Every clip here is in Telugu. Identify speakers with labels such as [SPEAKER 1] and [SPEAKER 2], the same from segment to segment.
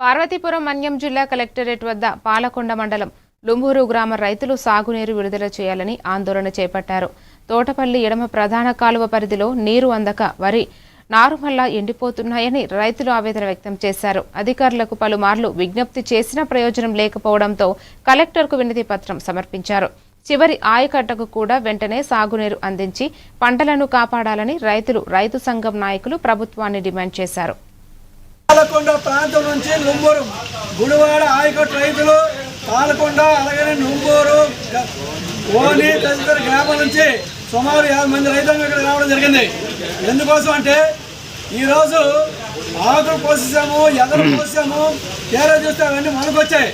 [SPEAKER 1] పార్వతీపురం మన్యం జిల్లా కలెక్టరేట్ వద్ద పాలకొండ మండలం లుంబూరు గ్రామ రైతులు సాగునీరు విడుదల చేయాలని ఆందోళన చేపట్టారు. తోటపల్లి ఎడమ ప్రధాన కాలువ పరిధిలో నీరు అందక వరి నారుమల్లా ఎండిపోతున్నాయని రైతులు ఆవేదన వ్యక్తం చేశారు. అధికారులకు పలుమార్లు విజ్ఞప్తి చేసినా ప్రయోజనం లేకపోవడంతో కలెక్టర్కు వినతి పత్రం సమర్పించారు. చివరి ఆయకట్టకు కూడా వెంటనే సాగునీరు అందించి పంటలను కాపాడాలని రైతు సంఘం నాయకులు ప్రభుత్వాన్ని డిమాండ్ చేశారు.
[SPEAKER 2] పాలకొండ ప్రాంతం నుంచి లుంబూరు గుడివాడ ఆయకట్టు రైతులు పాలకొండ అలాగే లుంబూరు ఓని తదితర గ్రామాల నుంచి సుమారు 50 మంది రైతులు ఇక్కడ రావడం జరిగింది. ఎందుకోసం అంటే ఈరోజు ఆకులు పోసాము, ఎదలు పోసాము, తేరా చూస్తే అవన్నీ మనకొచ్చాయి,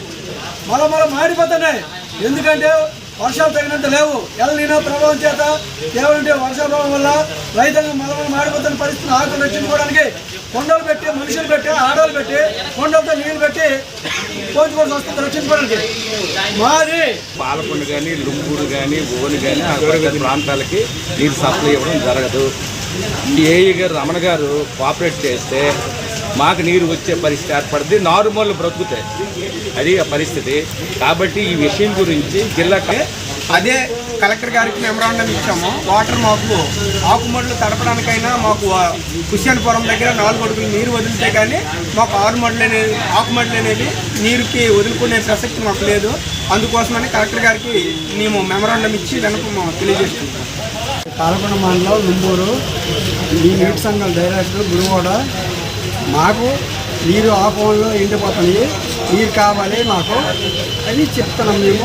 [SPEAKER 2] మళ్ళీ మాడిపోతున్నాయి. ఎందుకంటే వర్షాలు తగినంత లేవు. ఎల్‌నినో ప్రభావం చేత కేవలం వర్షాల ప్రభావం వల్ల రైతాంగం మళ్ళీ మాడిపోతున్న పరిస్థితిని ఆకులు రక్షించుకోవడానికి కొండలు పెట్టి, మనుషులు పెట్టి, ఆడవాళ్ళు పెట్టి, కొండలతో నీళ్లు పెట్టి పోల్చుకోవాల్సి వస్తుంది రక్షించుకోవడానికి. మాది
[SPEAKER 3] పాలకొండ కానీ లుంబూరు కానీ ఓని కానీ ఆ ప్రాంతాలకి నీరు సప్లై ఇవ్వడం జరగదు. ఏఈ గారు రమణ గారు కోఆపరేట్ చేస్తే మాకు నీరు వచ్చే పరిస్థితి ఏర్పడుతుంది, నార్మల్ బ్రతుకుతాయి. అది ఆ పరిస్థితి. కాబట్టి ఈ విషయం గురించి జిల్లాకి
[SPEAKER 4] అదే కలెక్టర్ గారికి మెమరాండం ఇచ్చాము. వాటర్ మాకు ఆకుమడులు తడపడానికైనా మాకు కుష్యానపురం దగ్గర 4 అడుగులు నీరు వదిలితే కానీ మాకు ఆకుమడులు అనేవి నీరుకి వదులుకునే ప్రసక్తి మాకు లేదు. అందుకోసమని కలెక్టర్ గారికి మేము మెమరాండం ఇచ్చి వెనక తెలియజేస్తున్నాం.
[SPEAKER 2] పాలకొండ మండలం లుంబూరు ఈ నీటి సంఘం డైరెక్టర్ గుడివాడ మాకు నీరు ఆపంలో ఎండిపోతుంది, నీరు కావాలి మాకు అని చెప్తున్నాం మేము.